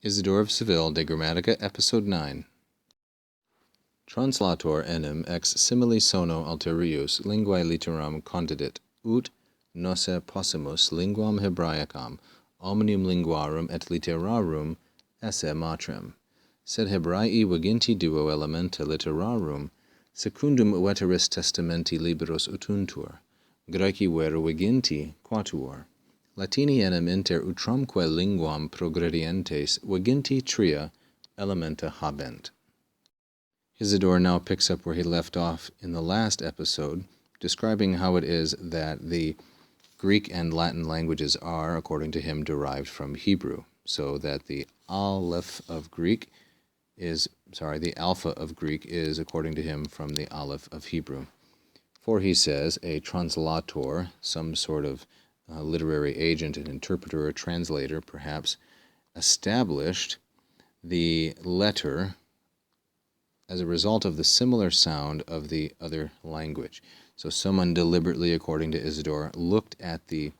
Isidore of Seville, de Grammatica, Episode 9. Translator enim ex simili sono alterius linguae litteram condidit, ut nosse possumus linguam Hebraicam, omnium linguarum et litterarum esse matrem. Sed Hebraii viginti duo elementa litterarum, secundum veteris testamenti liberos utuntur, Graeci vero viginti quatuor. Latini enim inter utramque linguam progredientes viginti tria elementa habent. Isidore now picks up where he left off in the last episode, describing how it is that the Greek and Latin languages are, according to him, derived from Hebrew, so that the alpha of Greek is, according to him, from the aleph of Hebrew. For, he says, a translator, some sort of literary agent, an interpreter, a translator, perhaps, established the letter as a result of the similar sound of the other language. So someone deliberately, according to Isidore, looked at the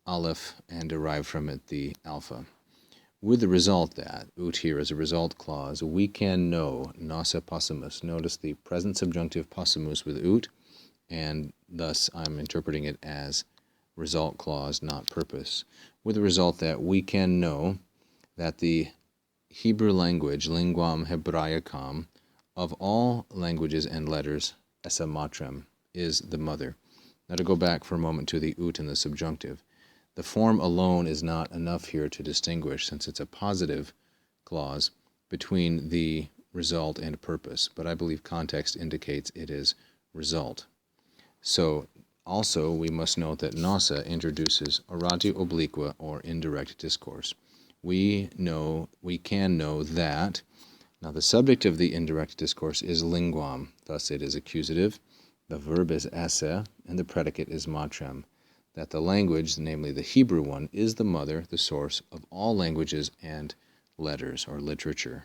aleph and derived from it the alpha. With the result that, ut here is a result clause, we can know, nosse possumus. Notice the present subjunctive possumus with ut, and thus I'm interpreting it as result clause, not purpose. With the result that we can know that the Hebrew language, linguam Hebraicam, of all languages and letters, esse matrem, is the mother. Now to go back for a moment to the ut and the subjunctive. The form alone is not enough here to distinguish, since it's a positive clause, between the result and purpose, but I believe context indicates it is result. So also we must note that nosse introduces oratio obliqua, or indirect discourse. We can know that. Now the subject of the indirect discourse is linguam, thus it is accusative. The verb is esse, and the predicate is matrem. That the language, namely the Hebrew one, is the mother, the source of all languages and letters or literature.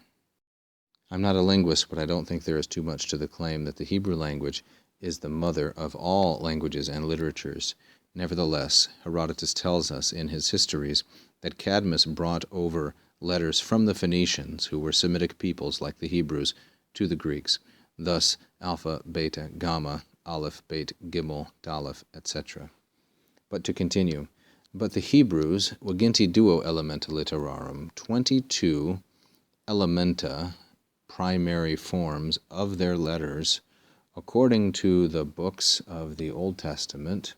I'm not a linguist, but I don't think there is too much to the claim that the Hebrew language is the mother of all languages and literatures. Nevertheless, Herodotus tells us in his histories that Cadmus brought over letters from the Phoenicians, who were Semitic peoples like the Hebrews, to the Greeks. Thus, alpha, beta, gamma, aleph, bet, gimel, daleth, etc. But to continue, but the Hebrews, viginti duo elementa litterarum, 22 elementa, primary forms of their letters, according to the books of the Old Testament,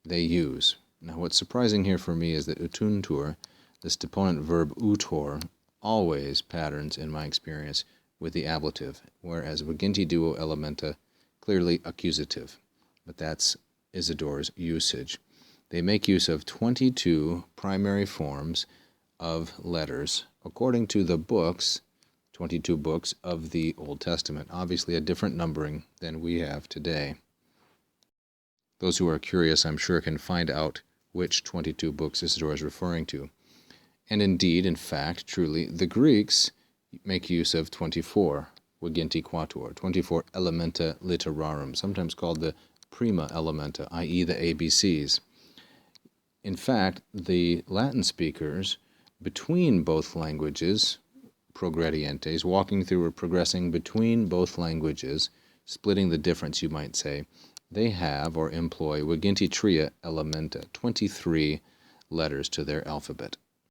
they use. Now what's surprising here for me is that utuntur, this deponent verb utor, always patterns, in my experience, with the ablative, whereas viginti duo elementa, clearly accusative. But that's Isidore's usage. They make use of 22 primary forms of letters, according to the books, 22 books of the Old Testament. Obviously a different numbering than we have today. Those who are curious, I'm sure, can find out which 22 books Isidore is referring to. And indeed, in fact, truly, the Greeks make use of 24, viginti quatuor, 24 elementa litterarum, sometimes called the prima elementa, i.e. the ABCs. In fact, the Latin speakers, between both languages, progredientes, walking through or progressing between both languages, splitting the difference, you might say, they have or employ viginti tria elementa, 23 letters to their alphabet.